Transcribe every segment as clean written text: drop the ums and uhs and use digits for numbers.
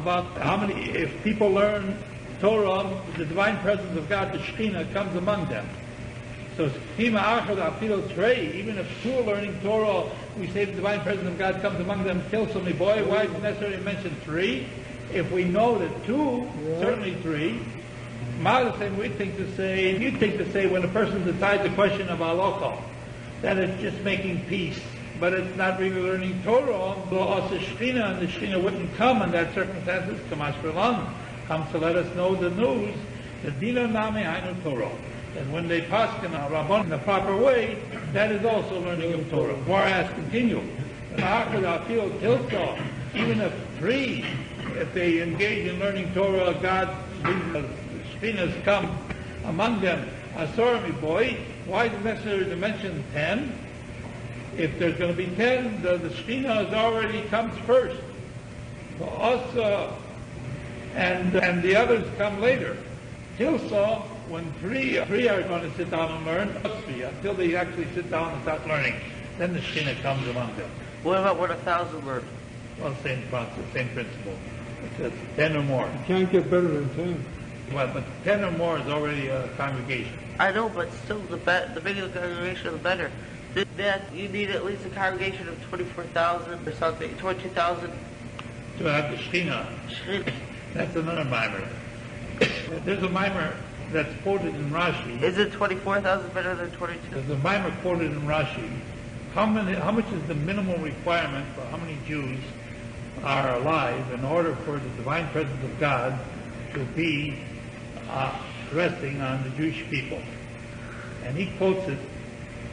about how many, if people learn Torah, the divine presence of God, the Shekhinah, comes among them. So, even if two are learning Torah, we say the divine presence of God comes among them, kill so many boy. Why is it necessary to mention three? If we know that two, certainly three. You'd think to say when a person decides the question of halacha, that it's just making peace, but it's not really learning Torah. The Shekhinah, and the Shekhinah wouldn't come in that circumstances. Kamash Friedlander comes to let us know the news. The Dina Nami Hainu Torah. And when they pass in a Rabban in the proper way, that is also learning of Torah. Whereas continue. Even if three, if they engage in learning Torah, God, the Shekhinahs come among them. Asorami boy, why is it necessary to mention 10? If there's going to be 10, the Shekhinah already comes first. For us, and the others come later. Tilsa, when three are going to sit down and learn, until they actually sit down and start learning, then the Shekhinah comes among them. What about when 1,000 learn? Well, same concept, same principle. It's 10 or more. You can't get better than 10. Well, but 10 or more is already a congregation. I know, but still, the bigger the congregation, the better. That you need at least a congregation of 24,000 or something, 22,000. To have the Shekhinah. That's another mimer. There's a mimer that's quoted in Rashi. Is it 24,000 better than 22? There's a mimer quoted in Rashi. How much is the minimal requirement for how many Jews are alive in order for the divine presence of God to be resting on the Jewish people? And he quotes it.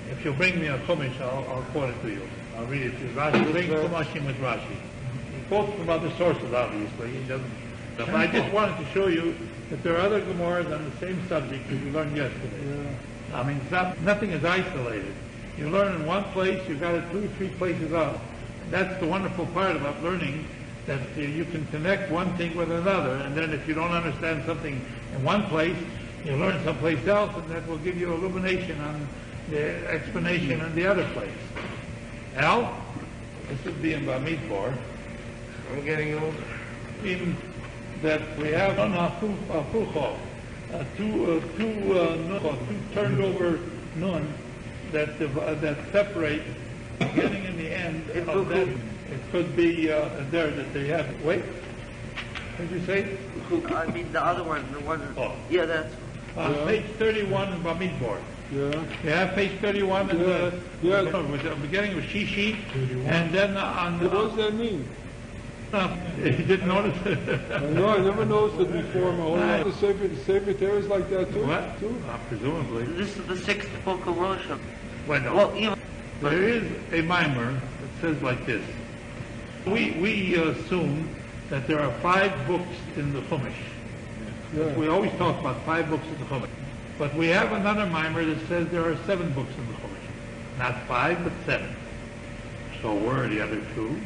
If you'll bring me a Chumash, I'll quote it to you. I'll read it to you. Rashi, bring Chumashim with Rashi. He quotes from other sources, obviously. He doesn't. But I just wanted to show you that there are other Gemaras on the same subject that we learned yesterday. I mean, nothing is isolated. You learn in one place, you've got it 2 or 3 places out. That's the wonderful part about learning, that you can connect one thing with another, and then if you don't understand something in one place, you learn someplace else, and that will give you illumination on the explanation in the other place. Al, this would be in Bamidbar. I'm getting older. In that we have on Afucho, two turned over nun that separate the beginning and the end of that. It could be there that they have. Wait, what did you say? I mean the other one, the one. Oh. Yeah, that's. Page 31 in Bamidbar. Yeah. You have page 31 in the beginning with Shishi, and then on. What does that mean? You didn't notice it? No, I never noticed it before. My whole life. The Sefer Torah is like that too. What? Presumably. This is the 6th book of Moshe. Well, even there is a mimer that says like this. We assume that there are 5 books in the Chumash. Yeah. We always talk about 5 books in the Chumash. But we have another mimer that says there are 7 books in the Chumash. Not 5, but 7. So where are the other 2?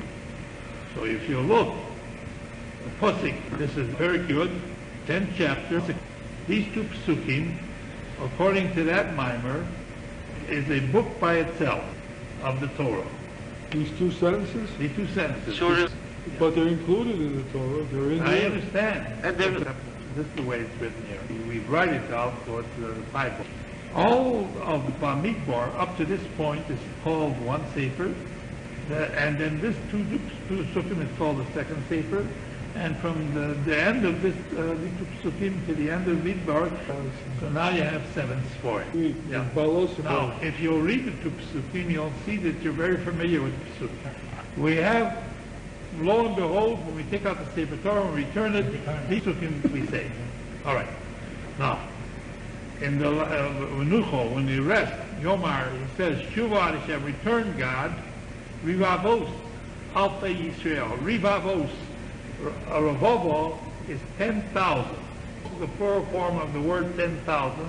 So if you look, the Pusik, this is very good, 10 chapters. These 2 Psukim, according to that mimer, is a book by itself of the Torah. These 2 sentences? These 2 sentences. Sure. But they're included in the Torah. They're in I there. understand. And there- This is the way it's written here. We write it out for the 5 books. All of Bamidbar up to this point is called one Sefer. And then this 2 Psukim is called the second Sefer. And from the end of this 2 Psukim to the end of Midbar, so now you have 7 for it. Yeah. Now, if you read the 2 Psukim, you'll see that you're very familiar with the Psukim. We have, lo and behold, when we take out the Sefer Torah and return it, these Psukim we say. All right. Now, in the Menucho, when we rest, Omar, he says, Shuvah, he shall return God, Rivavos, Alpha Yisrael. Rivavos, a Ravovo is 10,000. This is the plural form of the word 10,000.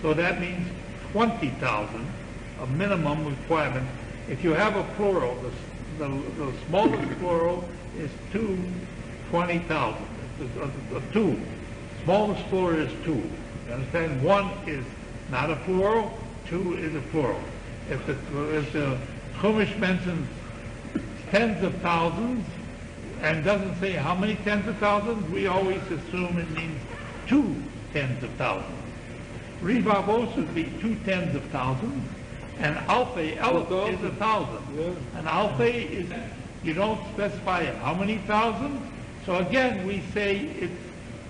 So that means 20,000, a minimum requirement. If you have a plural, the smallest plural is 2, 20,000. A 2. Smallest plural is 2. You understand? 1 is not a plural, 2 is a plural. If the Chumash mentions tens of thousands, and doesn't say how many tens of thousands, we always assume it means 2 tens of thousands. Ribavos would be 2 tens of thousands, and alpha elf is 1,000. Yeah. And alpha is, you don't specify how many thousands, so again we say it's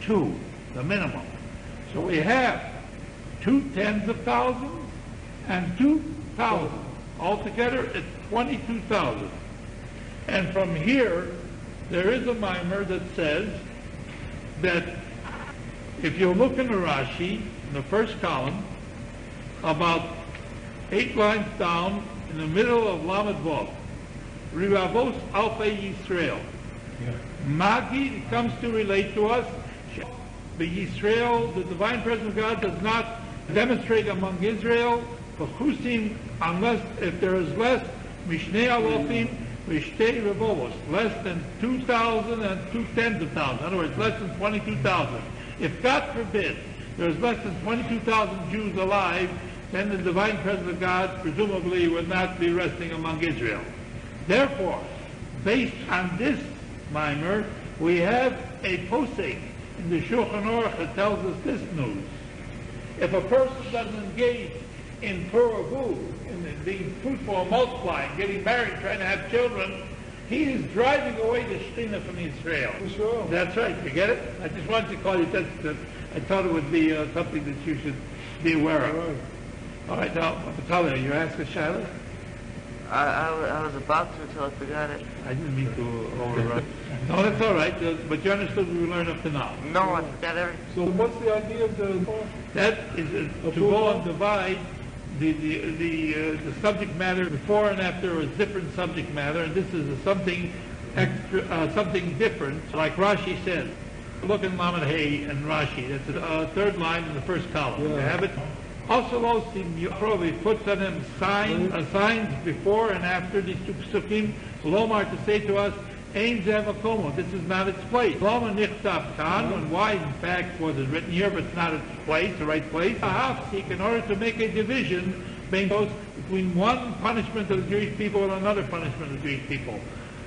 2, the minimum. So we have 2 tens of thousands and 2,000. Altogether it's 22,000. And from here, there is a mimer that says that if you look in the Rashi, in the first column, about 8 lines down, in the middle of Lamed Vav, Rivavos Alpei Yisrael. Magi comes to relate to us, the Yisrael, the divine presence of God does not demonstrate among Israel, Chusim, unless if there is less, Mishnei Alofim, Mishtei Revovos, less than 2,000 and 2 tens of thousands. In other words, less than 22,000. If God forbid there's less than 22,000 Jews alive, then the divine presence of God presumably would not be resting among Israel. Therefore, based on this mimer, we have a posek in the Shulchan Aruch that tells us this news. If a person doesn't engage in puravu, in being fruitful and multiplying, getting married, trying to have children, he is driving away the Shekhinah from Israel. Sure. That's right. You get it? I just wanted to call you attention. I thought it would be something that you should be aware of. Right. All right, now, Talia, you asked a Shiloh? I was about to until I forgot it. I didn't mean to overrun. No, that's all right. But you understood we learned up to now. No, I forgot everything. So what's the idea of the... That is to go and divide the subject matter before and after is different subject matter, and this is something extra, something different, like Rashi says. Look in Lamed Hay and Rashi. That's the third line in the first column. Yeah. You have it. Also, he puts on them signs before and after these two psukim. Omar to say to us, Ein Zeh Makomo, this is not its place. Lama Nichtav Kan, and why in fact was it written here, but it's not its place, the right place. Seek in order to make a division between one punishment of the Jewish people and another punishment of the Jewish people.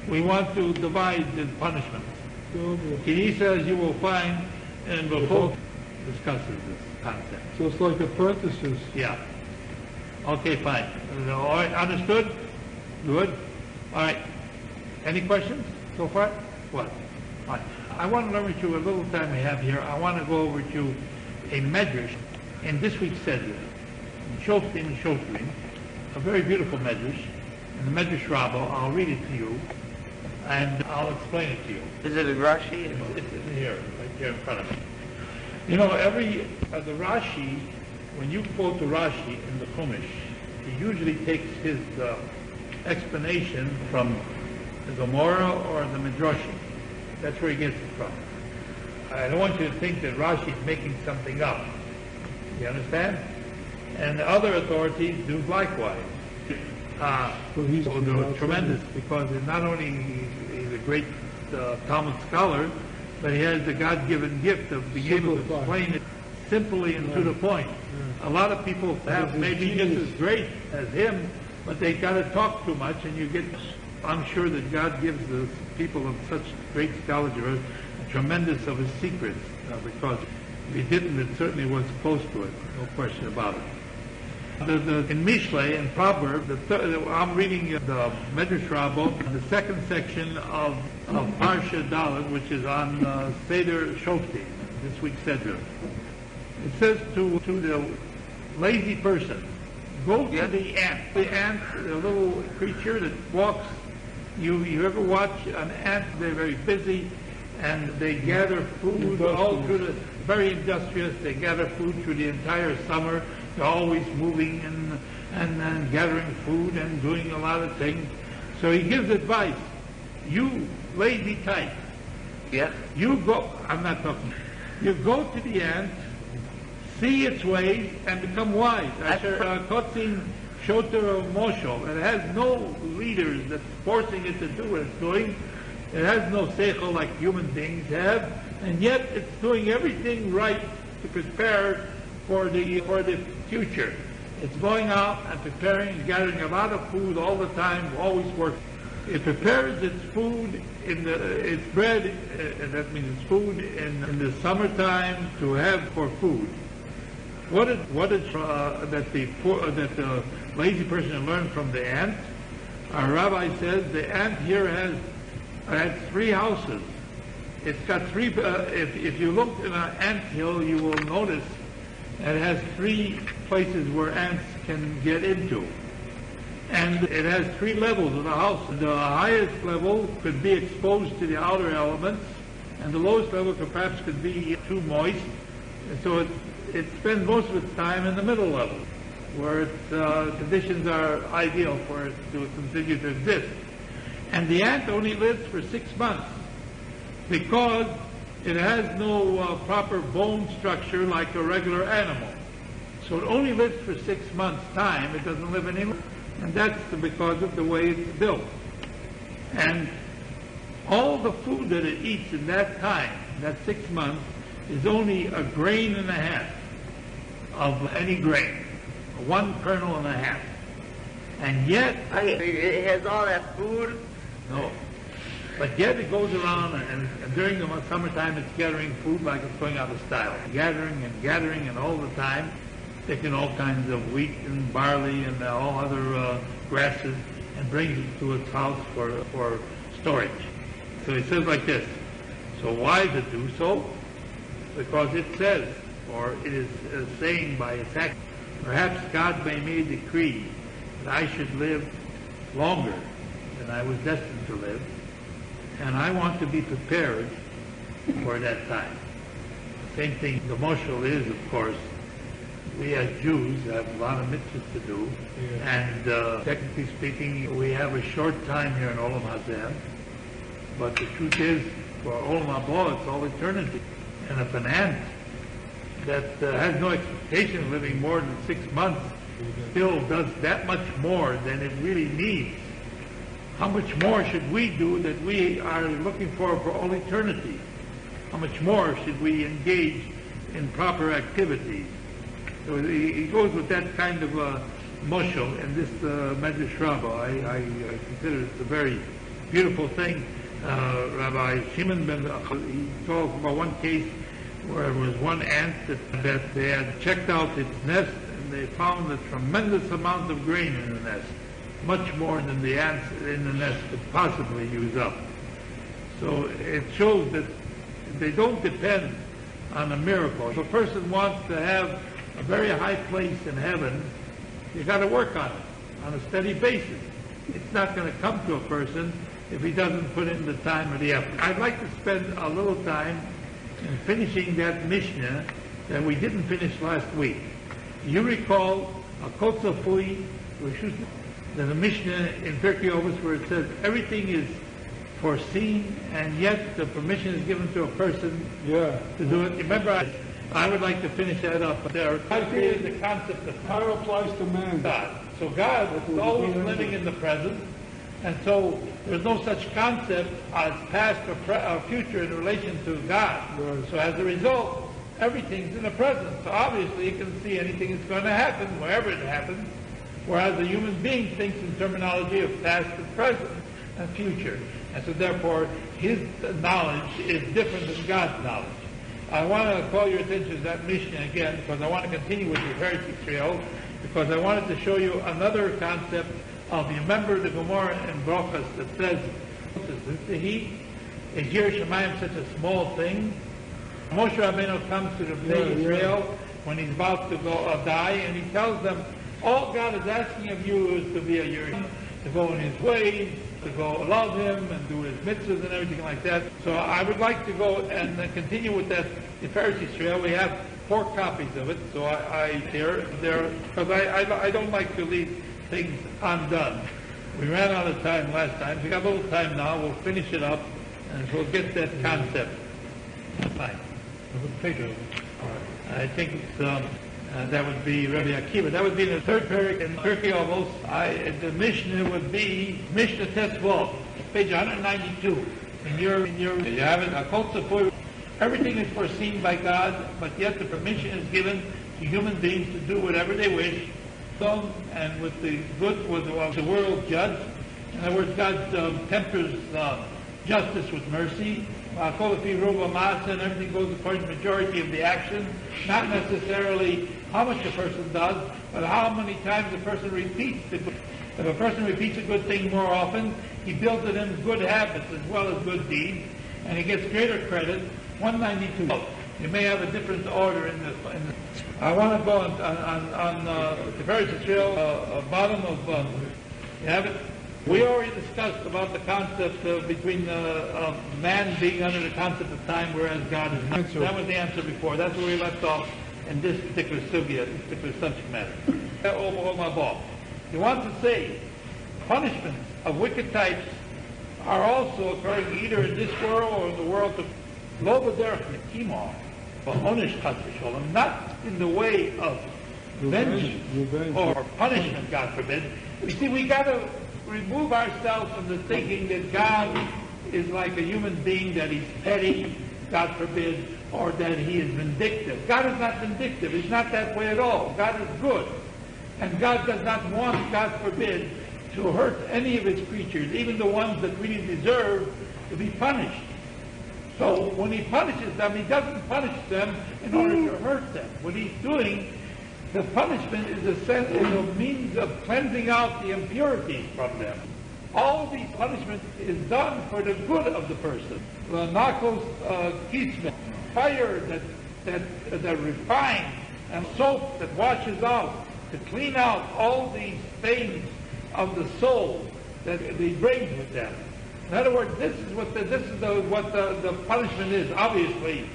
We want to divide the punishments. He says you will find, and Bechol discusses this concept. So it's like apprentices. Yeah. Okay, fine. All right, understood? Good. All right. Any questions so far? What? Fine. I want to learn with you a little time we have here. I want to go over to a medrash in this week's Seder, in Shoftim, a very beautiful medrash. In the Medrash Rabbi, I'll read it to you, and I'll explain it to you. Is it in Rashi? It's in here, right here in front of me. You know, the Rashi, when you quote the Rashi in the Chumash, he usually takes his explanation from the Gemara or the Midrashim. That's where he gets it from. I don't want you to think that Rashi is making something up. You understand? And the other authorities do likewise. He's tremendous, because not only he's a great Talmud scholar, but he has the God-given gift of being able to explain it simply and to the point. A lot of people have maybe just as great as him, but they got to talk too much, and you get. I'm sure that God gives the people of such great scholarship a tremendous of his secrets, because if he didn't, it certainly was close to it, no question about it. In Mishna, in Proverbs, I'm reading the Medrash Rabbi, the second section of Parsha Dalet, which is on Seder Shoftim, this week's Seder. It says to the lazy person, go to the ant. The ant, the little creature that walks. You ever watch an ant? They're very busy, and they gather food all through the, very industrious. They gather food through the entire summer. They're always moving and gathering food and doing a lot of things. So he gives advice. You lazy type. Yeah. You go, I'm not talking. You go to the ant, see its ways, and become wise. Kotzin Shoter of Moshe. It has no leaders that's forcing it to do what it's doing. It has no seichel like human beings have, and yet it's doing everything right to prepare for the future. It's going out and preparing and gathering a lot of food all the time, always working. it prepares its food its bread, and that means its food in the summertime to have for food. What did that the lazy person learned from the ant? Our rabbi says the ant here has 3 houses. It's got 3. If you look in an ant hill, you will notice that it has 3 places where ants can get into. And it has 3 levels of the house. The highest level could be exposed to the outer elements, and the lowest level perhaps could be too moist. And so it spends most of its time in the middle level, where its conditions are ideal for it to continue to exist. And the ant only lives for 6 months because it has no proper bone structure like a regular animal. So it only lives for 6 months' time. It doesn't live any longer. And that's because of the way it's built. And all the food that it eats in that time, that 6 months, is only a grain and a half of any grain. 1 kernel and a half. And yet... It has all that food? No. But yet it goes around, and during the summertime it's gathering food like it's going out of style. Gathering, and all the time, taking all kinds of wheat and barley and all other grasses, and brings it to its house for storage. So he says like this, so why does it do so? Because it says, or it is saying by its act, perhaps God may make a decree that I should live longer than I was destined to live, and I want to be prepared for that time. The same thing, the Moshe is, of course, we as Jews have a lot of mitzvahs to do, and technically speaking, we have a short time here in Olam Hazeh, but the truth is, for Olam Haba, it's all eternity. And if an ant that has no expectation of living more than 6 months still does that much more than it really needs, how much more should we do that we are looking for all eternity? How much more should we engage in proper activities? So he goes with that kind of moshel in this Medrash Rabbah. I consider it a very beautiful thing. Rabbi Shimon ben he talks about one case where there was one ant that they had checked out its nest, and they found a tremendous amount of grain in the nest, much more than the ants in the nest could possibly use up. So it shows that they don't depend on a miracle. If a person wants to have a very high place in heaven, you got to work on it on a steady basis. It's not going to come to a person if he doesn't put in the time or the effort. I'd like to spend a little time in finishing that Mishna that we didn't finish last week. You recall a Kotzafui, there's a Mishna in Pirkei Avos where it says everything is foreseen, and yet the permission is given to a person to do it. Remember, I would like to finish that up. There is the concept of How applies to man? God. So God is always living in the present, and so there's no such concept as past or future in relation to God. Right. So as a result, everything's in the present. So obviously you can see anything that's going to happen, wherever it happens, whereas the human being thinks in terminology of past and present and future. And so therefore, his knowledge is different than God's knowledge. I want to call your attention to that Mishna again, because I want to continue with the Pharisee trail, because I wanted to show you another concept of, you remember the Gemara in Brochus that says, is the heat? Is Yer Shemayim such a small thing? Moshe Rabbeinu comes to the Bnei Israel when he's about to go die, and he tells them, all God is asking of you is to be a Yerim, to go in his ways, to go love him and do his mitzvahs and everything like that. So I would like to go and continue with that, the Pharisee trail. We have 4 copies of it, so because I don't like to leave things undone. We ran out of time last time, so we got a little time now. We'll finish it up, and we'll get that concept. Fine. I think it's, that would be Rabbi Akiva. That would be the 3rd parak in Pirkei Avos. The Mishnah would be Mishnah Tesvav, page 192. You have it. Everything is foreseen by God, but yet the permission is given to human beings to do whatever they wish. And with the good, with the world judged, In other words, God tempers justice with mercy. And everything goes according to the majority of the action, not necessarily how much a person does, but how many times a person repeats the good. If a person repeats a good thing more often, he builds it in good habits as well as good deeds, and he gets greater credit. 192. You may have a different order in this. I want to go on the Tiferes Israel, bottom of, you have it? We already discussed about the concept between man being under the concept of time, whereas God is not. That was the answer before. That's where we left off in this particular sugya, this particular subject matter. You want to say punishments of wicked types are also occurring either in this world or in the world of not in the way of vengeance or punishment, God forbid. You see, we got to remove ourselves from the thinking that God is like a human being, that he's petty, God forbid, or that he is vindictive. God is not vindictive. He's not that way at all. God is good. And God does not want, God forbid, to hurt any of his creatures, even the ones that really deserve to be punished. So when he punishes them, he doesn't punish them in order to hurt them. What he's doing, the punishment is a means of cleansing out the impurities from them. All these punishments is done for the good of the person. The narcos kismet, fire that refines, and soap that washes out, to clean out all these stains of the soul that they bring with them. In other words, this is what the punishment is. Obviously,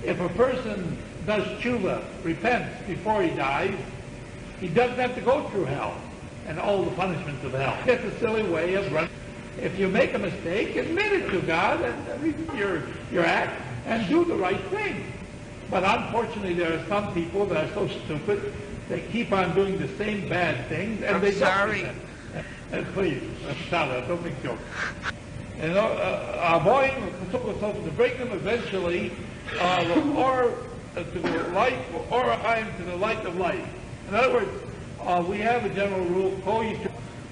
if a person does tshuva, repents before he dies, he doesn't have to go through hell and all the punishments of hell. It's a silly way of running. If you make a mistake, admit it to God and review your act and do the right thing. But unfortunately, there are some people that are so stupid, they keep on doing the same bad things, and they sorry. don't. Please, don't make jokes. You know, avoiding to bring them eventually, or to the light, or to the light of life. In other words, we have a general rule: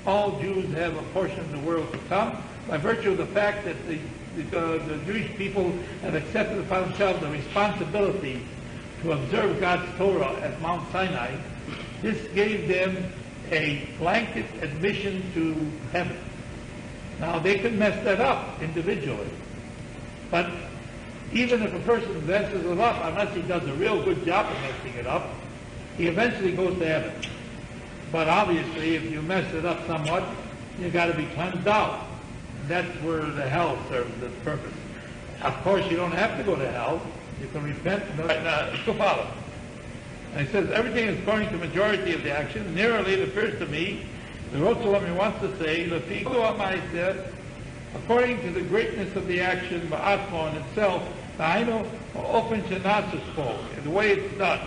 all Jews have a portion of the world to come, by virtue of the fact that the Jewish people have accepted upon themselves the responsibility to observe God's Torah at Mount Sinai. This gave them a blanket admission to heaven. Now, they can mess that up individually, but even if a person messes it up, unless he does a real good job of messing it up, he eventually goes to heaven. But obviously, if you mess it up somewhat, you've got to be cleansed out. That's where the hell serves its purpose. Of course, you don't have to go to hell. You can repent. And he says, everything is according to the majority of the action. Nearly, it appears to me, the Rotzalami wants to say, according to the greatness of the action, Ba'atmo in itself, the way it's done.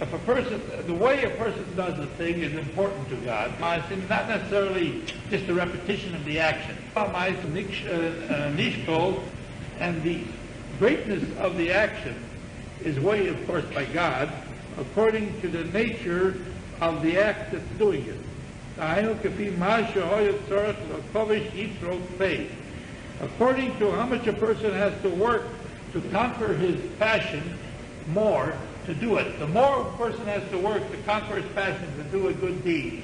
If a person, the way a person does a thing is important to God. It's not necessarily just a repetition of the action. And the greatness of the action is weighed, of course, by God, according to the nature of the act that's doing it. According to how much a person has to work to conquer his passion more to do it. The more a person has to work to conquer his passion to do a good deed,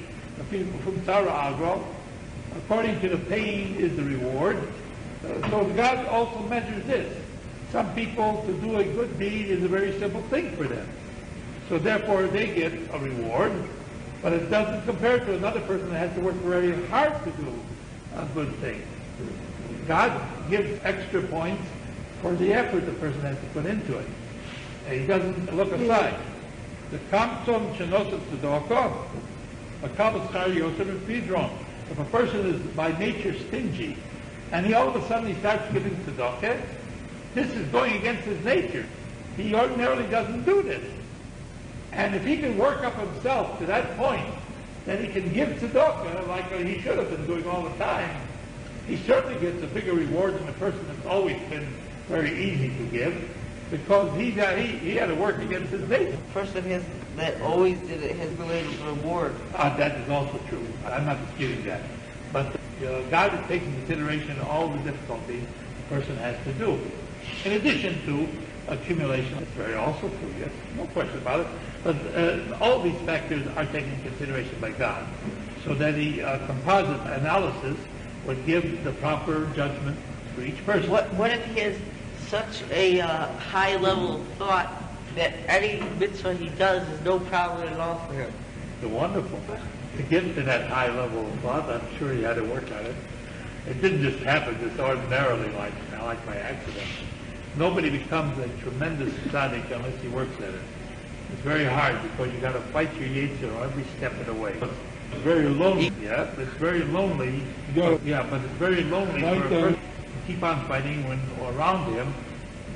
according to the pain is the reward. So God also measures this. Some people, to do a good deed is a very simple thing for them. So therefore they get a reward, but it doesn't compare to another person that has to work very hard to do a good thing. God gives extra points for the effort the person has to put into it. And he doesn't look aside. The kamsom shenoset tzedakah, a kabbatzar yosef and pidron. If a person is by nature stingy, and he all of a sudden he starts giving tzedakah, this is going against his nature. He ordinarily doesn't do this. And if he can work up himself to that point, then he can give tzedakah like he should have been doing all the time. He certainly gets a bigger reward than a person that's always been very easy to give. because he had to work against his nature. The person that always did it has related reward. That is also true. I'm not disputing that. But God takes into consideration all the difficulties a person has to do. In addition to accumulation, that's very also true, yes, no question about it. But all these factors are taken into consideration by God, so that the composite analysis would give the proper judgment for each person. What if he has such a high level of thought that any mitzvah he does is no problem at all for him? The wonderful. To get to that high level of thought, I'm sure he had to work on it. It didn't just happen just ordinarily like by accident. Nobody becomes a tremendous tzaddik unless he works at it. It's very hard because you got to fight your yetzer every step of the way. It's very lonely. Yeah, it's very lonely. Yeah, but it's very lonely for a person to keep on fighting when around him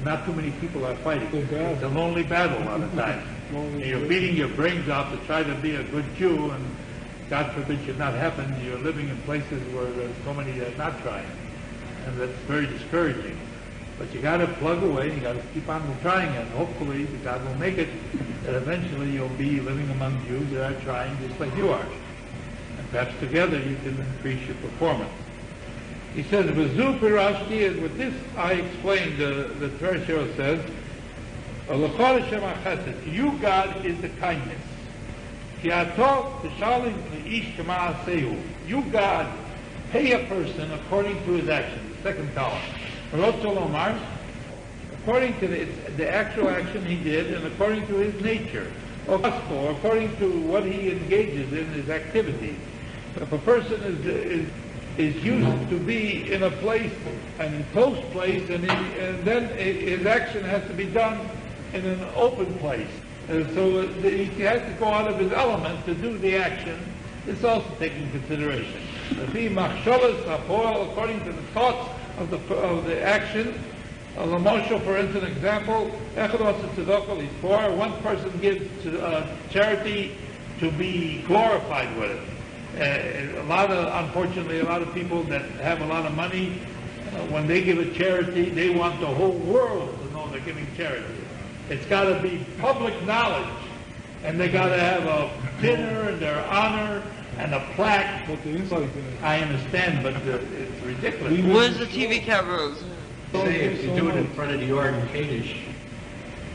not too many people are fighting. It's a lonely battle a lot of times. And you're beating your brains out to try to be a good Jew, and God forbid should not happen. You're living in places where there's so many that are not trying, and that's very discouraging. But you got to plug away. You got to keep on trying, and hopefully God will make it that eventually you'll be living among Jews that are trying just like you are. And perhaps together you can increase your performance. He says, "V'zu pirashti," and with this I explained. The Torah says, "L'chol Hashem ha'chesed." You, God, is the kindness. Ki atov t'shalim le'ish k'ma'asehu. You, God, pay a person according to his actions. The second column. Omar, according to the actual action he did, and according to his nature, or according to what he engages in his activities. If a person is used to be in a place, an enclosed place, and then his action has to be done in an open place. So he has to go out of his element to do the action. It's also taken into consideration. According to the thoughts of the action. Moshe, for instance, example, one person gives charity to be glorified with it. Unfortunately, a lot of people that have a lot of money, when they give a charity, they want the whole world to know they're giving charity. It's got to be public knowledge, and they got to have a dinner in their honor and a plaque. I understand, but it's ridiculous. Where's the TV cameras? Say if you do it in front of the Oregon Kaddish.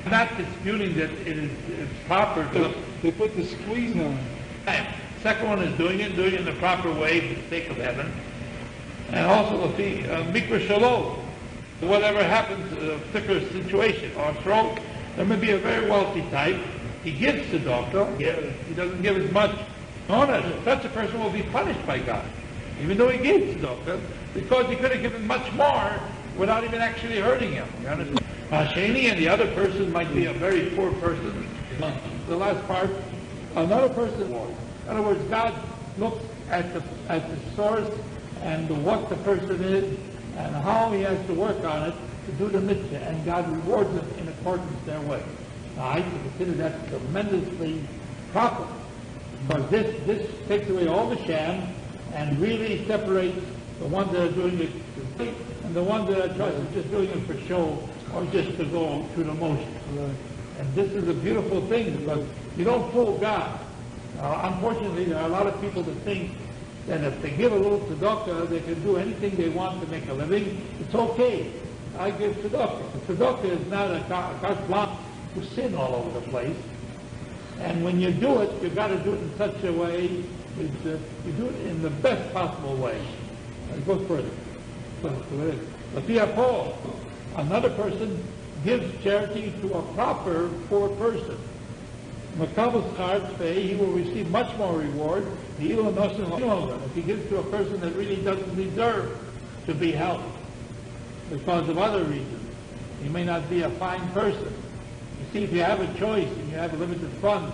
I'm not disputing that it's proper to... They put the squeeze on. Second one is doing it in the proper way for the sake of heaven. And also the mikra shalom. Whatever happens in a particular situation or throat, there may be a very wealthy type. He gives to doctor. He doesn't give as much. Such a person will be punished by God, even though he gave to doctor, because he could have given much more without even actually hurting him. You understand? Masheni, and the other person might be a very poor person. The last part, another person. In other words, God looks at the source and what the person is and how he has to work on it to do the mitzvah, and God rewards them in accordance their way. Now, I consider that tremendously proper. Because this takes away all the sham and really separates the ones that are doing it and the ones that are just doing it for show or just to go through the motions. And this is a beautiful thing because you don't fool God. Unfortunately, there are a lot of people that think that if they give a little tzedakah, they can do anything they want to make a living. It's okay. I give tzedakah. Tzedakah is not a carte blanche to sin all over the place. And when you do it, you've got to do it in such a way, you do it in the best possible way. It goes further. But Paul, another person gives charity to a proper poor person. Makabel's cards pay, he will receive much more reward. If he gives to a person that really doesn't deserve to be helped because of other reasons, he may not be a fine person. You see, if you have a choice and you have a limited funds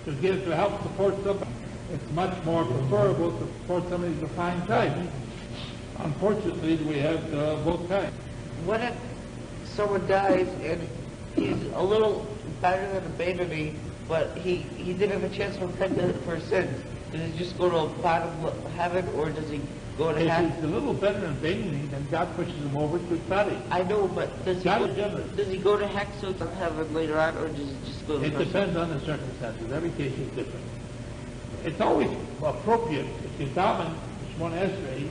to give to help support somebody, it's much more preferable to support somebody who's a fine type. Unfortunately, we have both kinds. What if someone dies and he's a little better than a baby, but he didn't have a chance to repent for his sins? Does he just go to a bottom of heaven, or does he go to If heck? he's a little better than Benjamin, then God pushes him over to study. I know, but God is generous. does he go to heck so to heaven later on, or does he just go to It depends on the circumstances. Every case is different. It's always appropriate if you daven Shmona Esrei,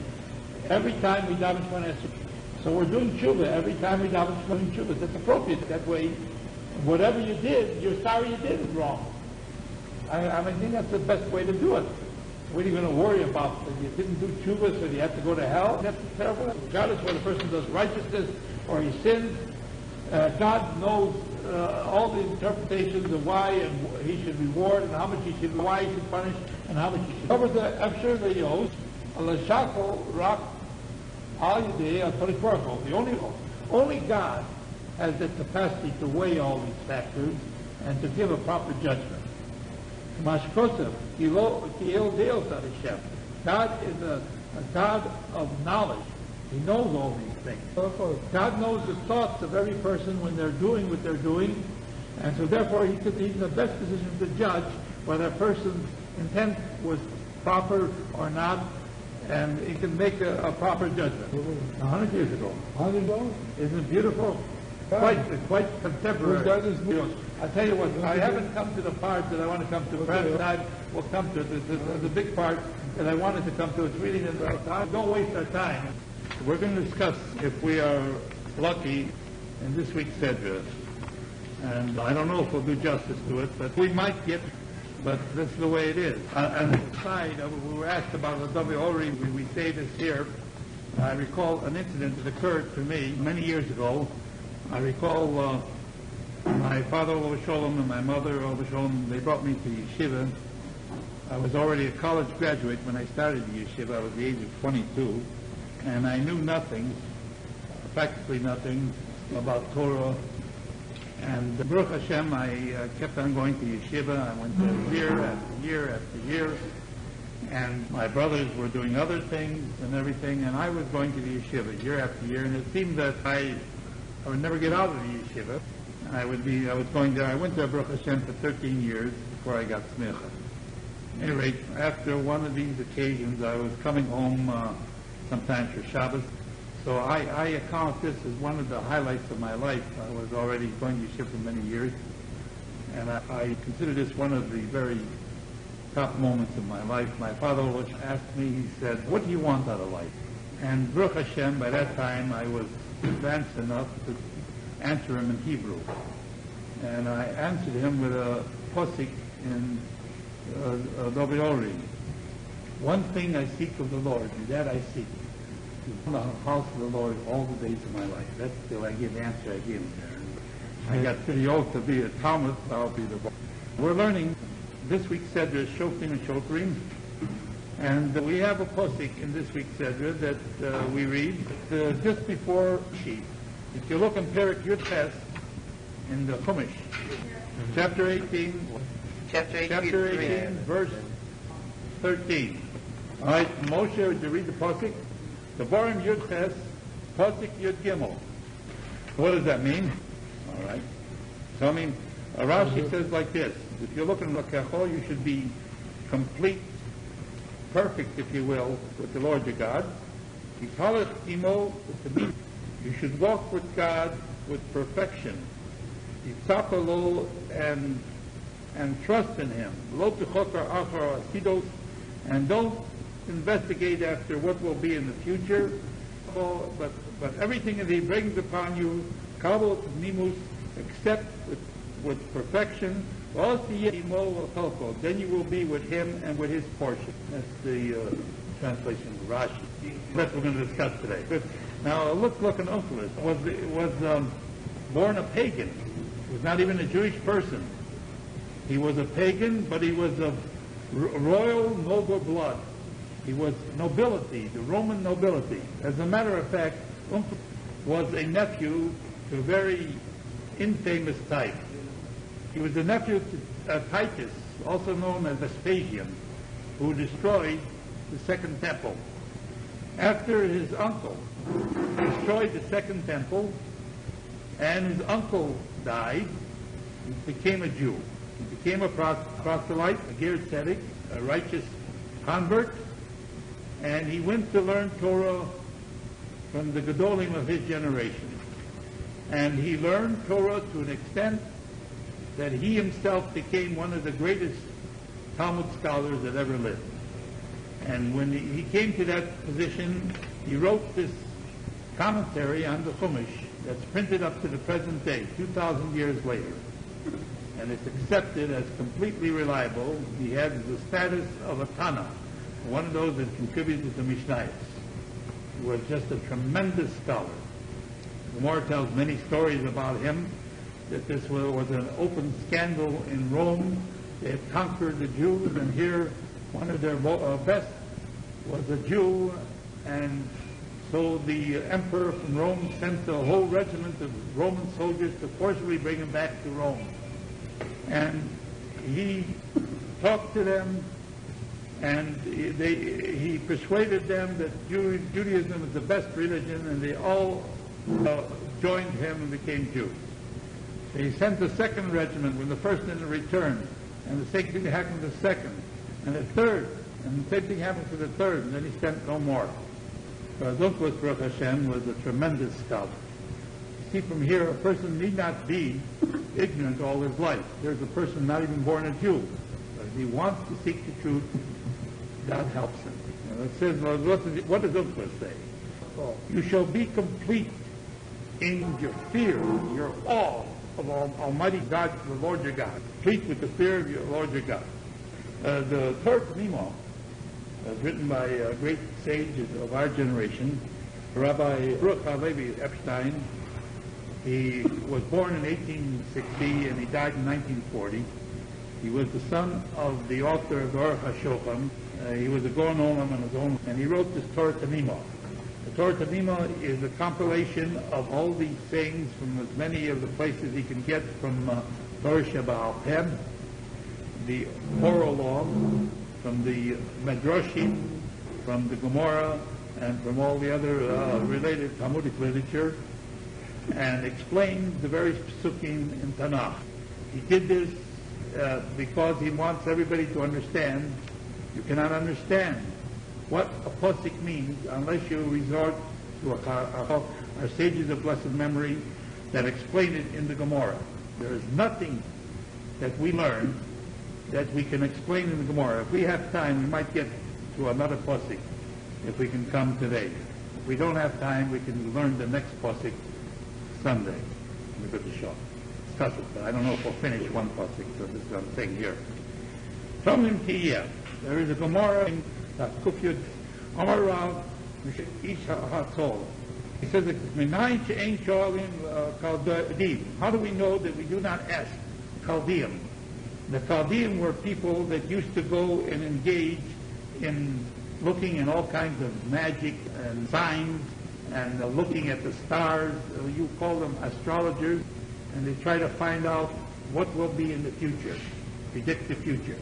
every time we daven Shmona Esrei. So we're doing tshuva every time we daven Shmona Tshuva. That's appropriate. That way, whatever you did, you're sorry you did it wrong. I think that's the best way to do it. What are you going to worry about? That you didn't do tshuva, so you have to go to hell? That's terrible. Regardless whether a person does righteousness or he sins, God knows all the interpretations of why and he should reward and how much he should, why he should punish and how much he should. Over the Efshir Le'yos, L'Shakol Rak Al Yidei Al Torah. The only God has the capacity to weigh all these factors and to give a proper judgment. Mashkosev, God is a God of knowledge. He knows all these things. God knows the thoughts of every person when they're doing what they're doing, and so therefore he's in the best position to judge whether a person's intent was proper or not, and he can make a proper judgment. 100 years ago. 100 dollars? Isn't it beautiful? Quite contemporary. I tell you what, I haven't come to the part that I want to come to. Perhaps I will come to the big part that I wanted to come to. It's reading in the time. Don't waste our time. We're going to discuss if we are lucky in this week's Sedra. And I don't know if we'll do justice to it, but we might get, but that's the way it is. On the side, we were asked about the W.O.R.I. We say this here. I recall an incident that occurred to me many years ago. I recall my father, Avos Shoftim, and my mother, Avos Shoftim, they brought me to yeshiva. I was already a college graduate when I started the yeshiva. I was the age of 22, and I knew nothing, practically nothing, about Torah. And Baruch Hashem, I kept on going to yeshiva. I went there year after year after year, and my brothers were doing other things and everything, and I was going to the yeshiva year after year, and it seemed that I would never get out of the yeshiva. I was going there. I went there, Baruch Hashem, for 13 years before I got smicha. At any rate, after one of these occasions, I was coming home sometimes for Shabbos. So I account this as one of the highlights of my life. I was already going to yeshiva for many years, and I consider this one of the very top moments of my life. My father asked me, he said, "What do you want out of life?" And Baruch Hashem, by that time, I was advanced enough to answer him in Hebrew. And I answered him with a posik in W.O.R.I. One thing I seek of the Lord, and that I seek, to the house of the Lord all the days of my life. That's still I give the answer I gave him there. I got pretty old to be a Talmud, so I'll be the boy. We're learning this week's Sedra, Shoftim and Shofrim. And we have a posik in this week's Sedra that we read just before Rashi. If you look in Perek Yud Tes in the Chumash, chapter 18, verse 13. All right, Moshe, would you read the posik? The Borim Yud Tes, posik Yud Gimel. What does that mean? All right. So I mean, Rashi says like this: if you look in L'Kechol, you should be complete, perfect, if you will, with the Lord your God. You should walk with God with perfection. And trust in Him. And don't investigate after what will be in the future. But everything that He brings upon you, accept with perfection. Then you will be with Him and with His portion. That's the translation of Rashi. That's what we're going to discuss today. But now let's look at Oculus. Was born a pagan. He was not even a Jewish person. He was a pagan, but he was of royal noble blood. He was nobility, the Roman nobility. As a matter of fact, was a nephew to a very infamous type. He was the nephew to Titus, also known as Vespasian, who destroyed the Second Temple. After his uncle destroyed the Second Temple, and his uncle died, he became a Jew. He became a proselyte, a ger tzedek, a righteous convert, and he went to learn Torah from the Gedolim of his generation. And he learned Torah to an extent that he himself became one of the greatest Talmud scholars that ever lived. And when he came to that position, he wrote this commentary on the Chumash that's printed up to the present day, 2,000 years later. And it's accepted as completely reliable. He had the status of a Tana, one of those that contributed to Mishna. He was just a tremendous scholar. Omar tells many stories about him, that this was an open scandal in Rome. They had conquered the Jews, and here one of their best was a Jew, and so the emperor from Rome sent a whole regiment of Roman soldiers to forcibly bring him back to Rome. And he talked to them, and he persuaded them that Judaism was the best religion, and they all joined him and became Jews. He sent the second regiment when the first didn't return, and the same thing happened to the second, and the third, and the same thing happened to the third, and then he sent no more. Oculus, Baruch Hashem, was a tremendous scholar. See, from here, a person need not be ignorant all his life. There's a person not even born a Jew. But if he wants to seek the truth, God helps him. It says, well, what does Oculus say? You shall be complete in your fear, your awe of Almighty God, the Lord your God. Complete with the fear of your Lord your God. The Torah Tanima was written by a great sage of our generation, Rabbi Baruch Halevi Epstein. He was born in 1860 and he died in 1940. He was the son of the author of Avos Shoftim. He was a Gaon Olam on his own, and he wrote this Torah Tanima. The Torah Tanima is a compilation of all these sayings from as many of the places he can get from Torah Shebaal Peh, the oral law, from the Medrashim, from the Gemara, and from all the other related Talmudic literature, and explained the various psukim in Tanakh. He did this because he wants everybody to understand. You cannot understand what a pasuk means unless you resort to our sages of blessed memory that explain it in the Gemara. There is nothing that we learn that we can explain in the Gemara. If we have time, we might get to another pasuk if we can come today. If we don't have time, we can learn the next pasuk Sunday. We go to shop. Discuss it, but I don't know if we'll finish one pasuk, so this is what I'm saying here. Taldem Kiyah. There is a Gemara in Kufyud Omar Rav Ish HaTol. He says, how do we know that we do not ask Chaldean? The Chaldean were people that used to go and engage in looking in all kinds of magic and signs and looking at the stars. You call them astrologers, and they try to find out what will be in the future, predict the future.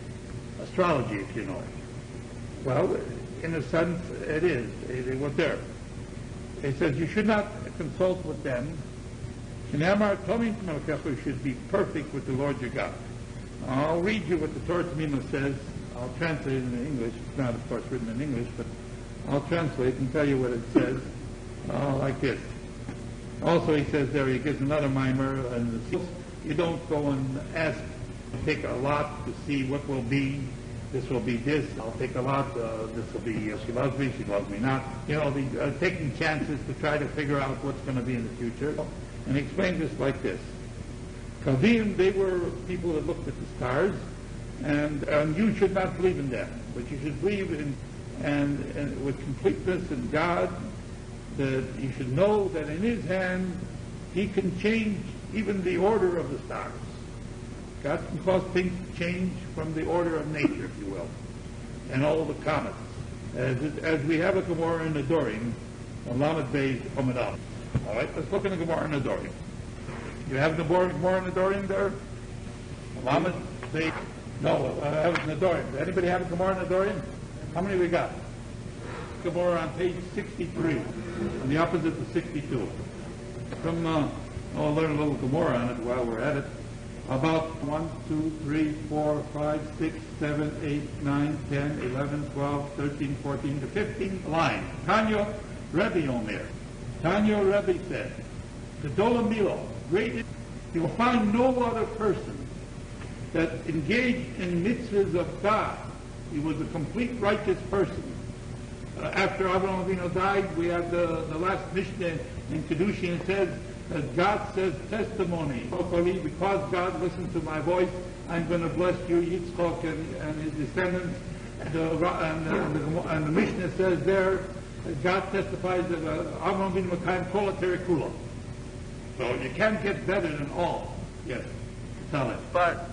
Astrology, if you know it. Well, in a sense, it is. They were there. It says you should not consult with them. You should be perfect with the Lord your God. I'll read you what the Torah Tanima says. I'll translate it in English. It's not, of course, written in English, but I'll translate and tell you what it says. Like this. Also, he says there, he gives another mimer, and you don't go and ask, take a lot to see what will be. This will be this. I'll take a lot. This will be, she loves me not. You know, taking chances to try to figure out what's going to be in the future. And he explains this like this. Chaldean, they were people that looked at the stars, and you should not believe in them, but you should believe in, and with completeness in God, that you should know that in His hand, He can change even the order of the stars. God can cause things to change from the order of nature, if you will, and all the comets. As we have a Gemara in the Dorim, on Lamed Beis Omid Aleph. All right, let's look in the Gemara in the Dorim. You have the Gemara in the Dorim there? Lamed Beis. No, I have it in the Dorim. Does anybody have a Gemara in the Dorim? How many we got? Gemara on page 63, on the opposite of 62. I'll learn a little Gemara on it while we're at it. about 1, 2, 3, 4, 5, 6, 7, 8, 9, 10, 11, 12, 13, 14 to 15 lines. Tanya Rabbi Omar. Tanya Rabbi said, the Dolomilo, great, you will find no other person that engaged in mitzvahs of God. He was a complete righteous person. After Avraham Avinu died, we have the last Mishna in Kedushin. It says that God says testimony. Because God listened to my voice, I'm going to bless you, Yitzchak and his descendants. And the Mishna says there, that God testifies that Avraham Avinu Mekayim Kol HaTerikula. So you can't get better than all. Yes, tell it. But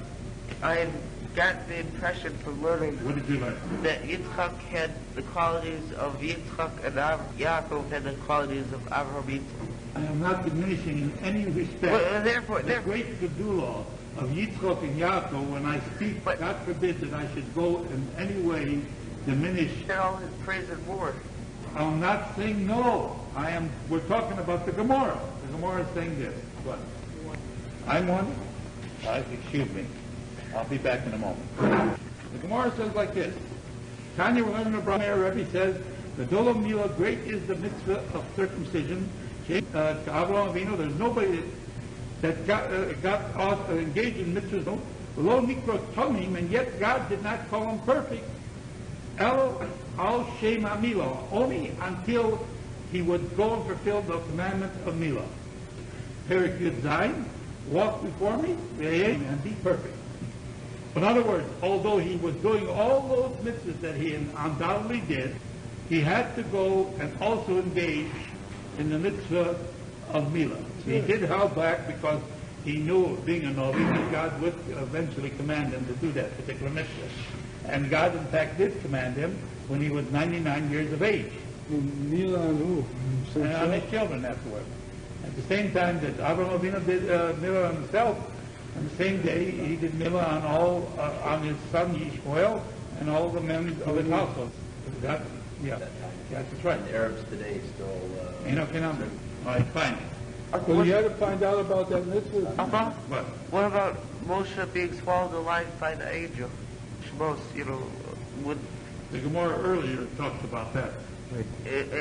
I got the impression from learning. What did you learn? That Yitzchak had the qualities of Yitzchak and Yaakov had the qualities of Avraham Yitzchak. I am not diminishing in any respect the great gedula of Yitzchak and Yaakov when I speak. But God forbid that I should go in any way diminish. All his praise and more. I'm not saying no. We're talking about the Gemara. The Gemara is saying this. What? I'm one. Excuse me. I'll be back in a moment. The Gemara says like this. Tanya Rabbi says, the Dolam Mila, great is the mitzvah of circumcision. Avraham Avinu, there's nobody that got engaged in mitzvahs. Below Nikro Tomim, and yet God did not call him perfect. Al Shem Amila, only until he would go and fulfill the commandment of Mila. Perik Yud Zayin, walk before me, and be perfect. In other words, although he was doing all those mitzvahs that he undoubtedly did, he had to go and also engage in the mitzvah of Mila. He did hold back because he knew, being a Novi, that God would eventually command him to do that particular mitzvah. And God, in fact, did command him when he was 99 years of age. Mila and who? And on his children afterwards. At the same time that Avraham Avinu did Mila on himself, on the same day he did Mila on his son Yishmael and all the men of his household. That's right. The Arabs today still... All right, fine. Well, you had to find out about that mitzvah. What about Moshe being swallowed alive by the angel? Shmos, would... The Gemara earlier talks about that.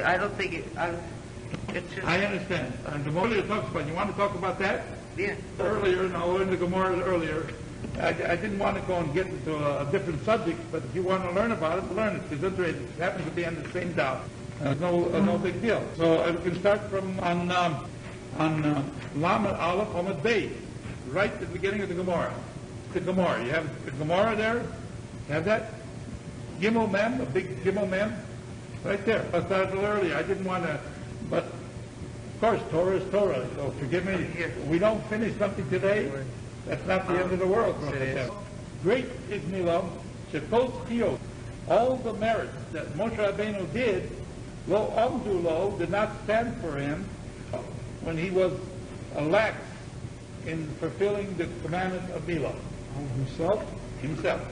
I don't think it... I understand. And the Gemara talks about, you want to talk about that? Yeah. Earlier, in the Gemara earlier, I didn't want to go and get into a different subject, but if you want to learn about it, learn it, because it happens to be on the same doubt. No big deal. So we can start from on Lamed Aleph Omid Beis, right at the beginning of the Gemara. The Gemara. You have the Gemara there? You have that? Gimel Mem, a big Gimel Mem, right there. I started a little earlier. I didn't want to, but of course, Torah is Torah. So forgive me. We don't finish something today. That's not the end of the world. Great is Milam, Shekol Chiyot. All the merits that Moshe Rabbeinu did, Lo Amdu Lo, did not stand for him when he was lax in fulfilling the commandment of Milah. Himself.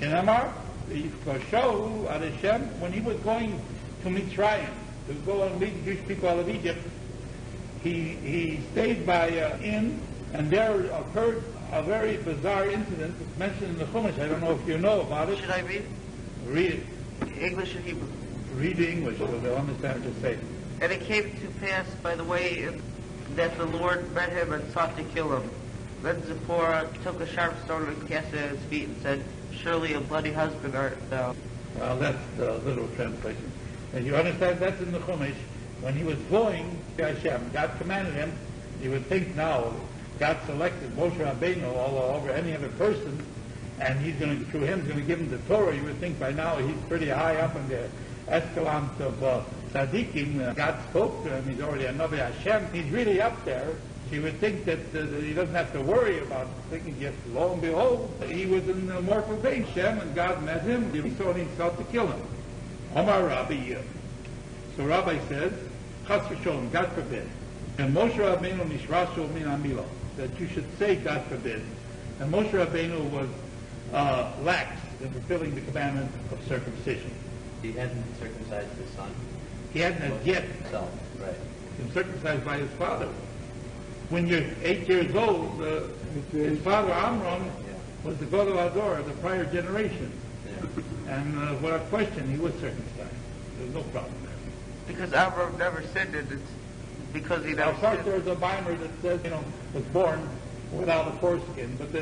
Shenamar, Yishkoshahu ad Hashem, when he was going to Mitzrayim, to go and lead the Jewish people out of Egypt, he stayed by an inn, and there occurred a very bizarre incident. It's mentioned in the Chumash. I don't know if you know about it. Should I read? Read it. English or Hebrew? Read the English, so they'll understand what to say. And it came to pass by the way that the Lord met him and sought to kill him. Then Zipporah took a sharp stone and cast it at his feet and said, "Surely a bloody husband art thou." Well, that's the literal translation. And you understand that's in the Chumash. When he was going to Hashem, God commanded him. You would think now God selected Moshe Rabbeinu over any other person, and he's going to, through him, he's going to give him the Torah. You would think by now he's pretty high up in the escalon of tzaddikim. God spoke to him. He's already a Navi Hashem. He's really up there. So you would think that he doesn't have to worry about thinking, yes, lo and behold, he was in the mortal vein, Hashem, and God met him. He saw himself to kill him. Omar Rabbi. So Rabbi says, Chas v'sholom, God forbid. And Moshe Rabbeinu nishrashu min amilo, that you should say, God forbid. And Moshe Rabbeinu was lax in fulfilling the commandment of circumcision. He hadn't circumcised his son. He hadn't as yet Himself, right. been circumcised by his father. When you're 8 years old, his father Amram was the God of Ador, the prior generation. And without question, he was circumcised. There's no problem there. Because Avram never sinned, and it's because he never Of course, sinned. there's a mimer that says, was born without a foreskin, but we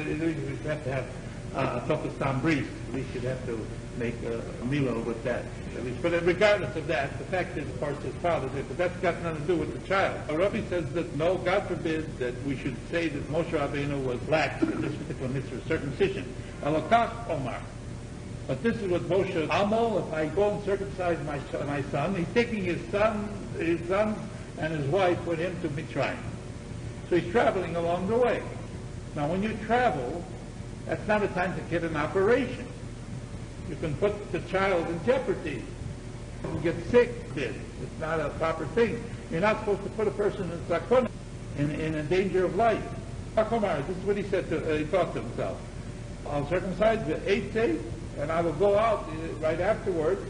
have to have a Tokistan priest. We should have to make a milo with that. At least. But regardless of that, the fact is, of course, his father did, but that's got nothing to do with the child. Rabbi says that no, God forbid that we should say that Moshe Rabbeinu was lax in this particular mitzvah, circumcision. Alokach Omar. But this is what Moshe Amal, if I go and circumcise my son, he's taking his son and his wife with him to Mitzrayim. So he's traveling along the way. Now when you travel, that's not a time to get an operation. You can put the child in jeopardy. You get sick, it's not a proper thing. You're not supposed to put a person in sakona, in a danger of life. Omar, this is what he said he thought to himself. I'll circumcise the 8th day, and I will go out right afterwards.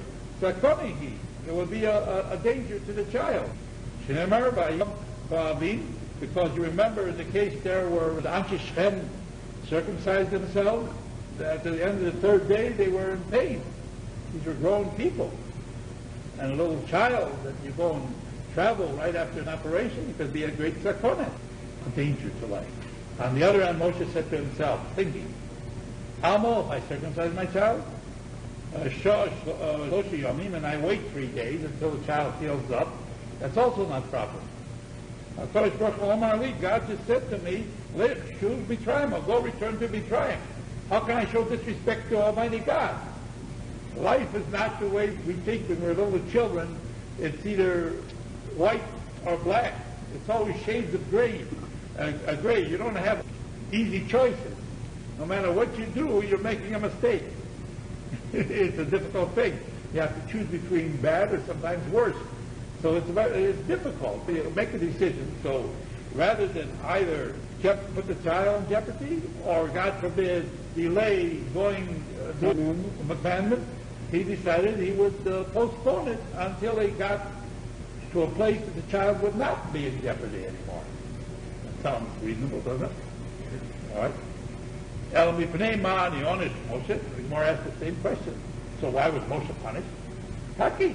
Sakonihi, there will be a danger to the child. Because you remember in the case there where the Anshe Shem circumcised themselves, at the end of the 3rd day they were in pain. These were grown people. And a little child that you go and travel right after an operation, it could be a great sakona, a danger to life. On the other hand, Moshe said to himself, thinking, Amo, if I circumcise my child, and I wait 3 days until the child heals up, that's also not proper. God just said to me, live, choose Mitzrayim, or go return to Mitzrayim. How can I show disrespect to Almighty God? Life is not the way we think when we're little children. It's either white or black. It's always shades of gray. Gray. You don't have easy choices. No matter what you do, you're making a mistake. It's a difficult thing. You have to choose between bad or sometimes worse. So it's difficult. You make a decision. So rather than either put the child in jeopardy or, God forbid, delay going to the commandment, he decided he would postpone it until he got to a place that the child would not be in jeopardy anymore. That sounds reasonable, doesn't it? All right. El mipnei ma ani onish Moshe. The Gemara asked the same question. So why was Moshe punished? Taki.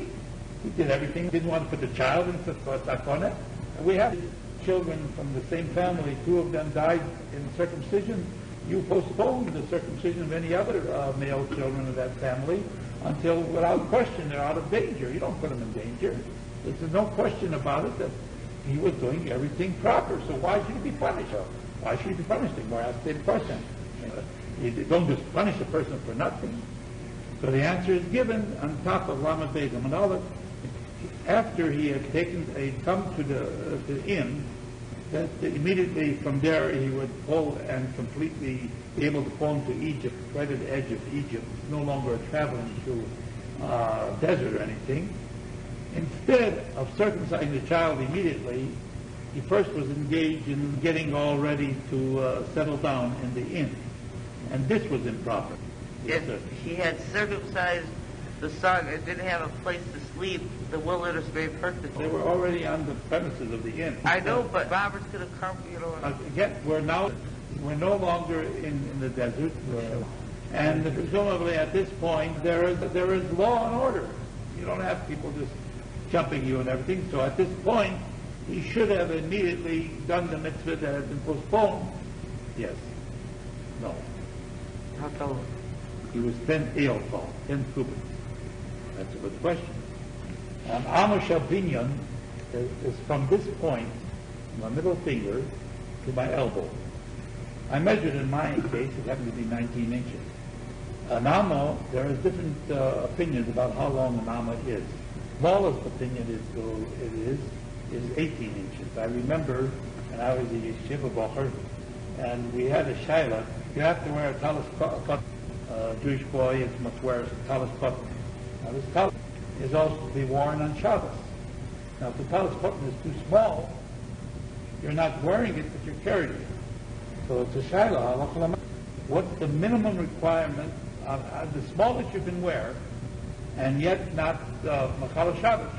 He did everything. He didn't want to put the child in sakona. And we have children from the same family. 2 of them died in circumcision. You postponed the circumcision of any other male children of that family until, without question, they're out of danger. You don't put them in danger. There's no question about it that he was doing everything proper. So why should he be punished? Why should he be punished? The Gemara asked the same question. You don't just punish a person for nothing. So the answer is given on top of Lamed Begum and all that. After he had come to the inn, that immediately from there he would go and completely be able to go into Egypt, right at the edge of Egypt, no longer traveling through desert or anything. Instead of circumcising the child immediately, he first was engaged in getting all ready to settle down in the inn. And this was improper. Yes, he had circumcised the son and didn't have a place to sleep. The wilderness made perfect. They were already on the premises of the inn. I know, but Robert's going to come, Again, we're no longer in the desert. And presumably at this point, there is law and order. You don't have people just jumping you and everything. So at this point, he should have immediately done the mitzvah that had been postponed. Yes. No. How come? He was 10 eotol, 10 cubits. That's a good question. Amos Shabinyan is from this point, my middle finger to my elbow. I measured in my case, it happened to be 19 inches. An amma, there are different opinions about how long an amma is. Smallest opinion is 18 inches. I remember, and I was a yeshiva bacher, and we had a shaila. You have to wear a talis kot. Jewish boy must wear a talis kot. Now this talis is also to be worn on Shabbos. Now if the talis kot is too small, you're not wearing it, but you're carrying it. So it's a shaila. What's the minimum requirement of the smallest you can wear, and yet not Machal Shabbos?